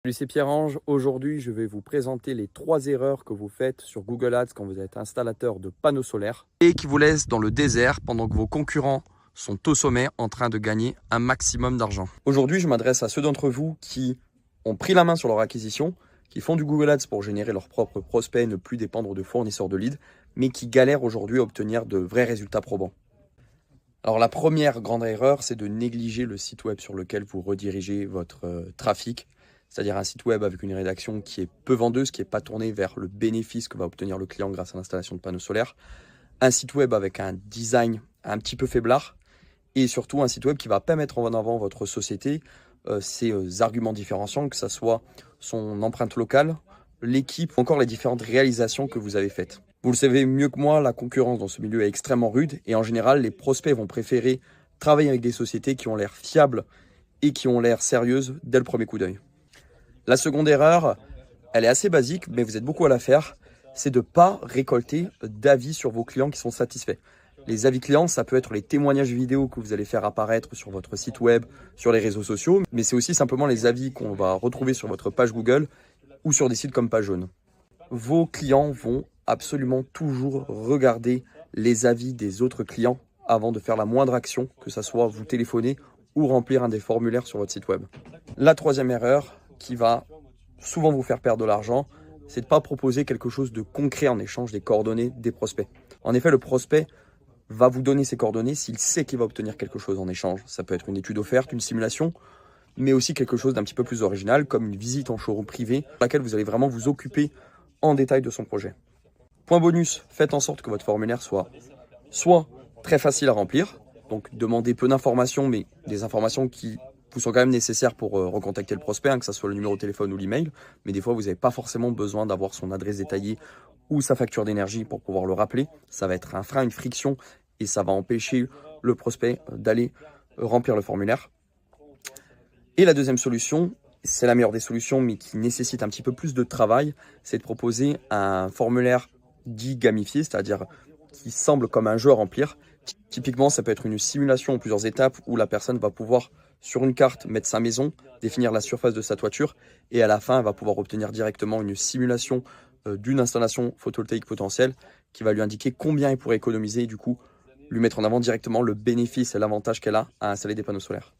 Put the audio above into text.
Salut, c'est Pierre-Ange. Aujourd'hui, je vais vous présenter les 3 erreurs que vous faites sur Google Ads quand vous êtes installateur de panneaux solaires et qui vous laissent dans le désert pendant que vos concurrents sont au sommet en train de gagner un maximum d'argent. Aujourd'hui, je m'adresse à ceux d'entre vous qui ont pris la main sur leur acquisition, qui font du Google Ads pour générer leurs propres prospects et ne plus dépendre de fournisseurs de leads, mais qui galèrent aujourd'hui à obtenir de vrais résultats probants. Alors la première grande erreur, c'est de négliger le site web sur lequel vous redirigez votre trafic, c'est-à-dire un site web avec une rédaction qui est peu vendeuse, qui n'est pas tournée vers le bénéfice que va obtenir le client grâce à l'installation de panneaux solaires, un site web avec un design un petit peu faiblard, et surtout un site web qui ne va pas mettre en avant votre société, ses arguments différenciants, que ce soit son empreinte locale, l'équipe, ou encore les différentes réalisations que vous avez faites. Vous le savez mieux que moi, la concurrence dans ce milieu est extrêmement rude et en général, les prospects vont préférer travailler avec des sociétés qui ont l'air fiables et qui ont l'air sérieuses dès le premier coup d'œil. La seconde erreur, elle est assez basique, mais vous êtes beaucoup à la faire, c'est de ne pas récolter d'avis sur vos clients qui sont satisfaits. Les avis clients, ça peut être les témoignages vidéo que vous allez faire apparaître sur votre site web, sur les réseaux sociaux, mais c'est aussi simplement les avis qu'on va retrouver sur votre page Google ou sur des sites comme Page Jaune. Vos clients vont absolument toujours regarder les avis des autres clients avant de faire la moindre action, que ce soit vous téléphoner ou remplir un des formulaires sur votre site web. La troisième erreur qui va souvent vous faire perdre de l'argent, c'est de ne pas proposer quelque chose de concret en échange des coordonnées des prospects. En effet, le prospect va vous donner ses coordonnées s'il sait qu'il va obtenir quelque chose en échange. Ça peut être une étude offerte, une simulation, mais aussi quelque chose d'un petit peu plus original, comme une visite en showroom privé, dans laquelle vous allez vraiment vous occuper en détail de son projet. Point bonus, faites en sorte que votre formulaire soit très facile à remplir, donc demandez peu d'informations, mais des informations qui vous sont quand même nécessaires pour recontacter le prospect, que ce soit le numéro de téléphone ou l'email, mais des fois vous n'avez pas forcément besoin d'avoir son adresse détaillée ou sa facture d'énergie pour pouvoir le rappeler. Ça va être un frein, une friction, et ça va empêcher le prospect d'aller remplir le formulaire. Et la deuxième solution, c'est la meilleure des solutions, mais qui nécessite un petit peu plus de travail, c'est de proposer un formulaire dit gamifié, c'est-à-dire qui semble comme un jeu à remplir. Typiquement, ça peut être une simulation en plusieurs étapes où la personne va pouvoir, sur une carte, mettre sa maison, définir la surface de sa toiture, et à la fin, elle va pouvoir obtenir directement une simulation d'une installation photovoltaïque potentielle qui va lui indiquer combien elle pourrait économiser et du coup, lui mettre en avant directement le bénéfice et l'avantage qu'elle a à installer des panneaux solaires.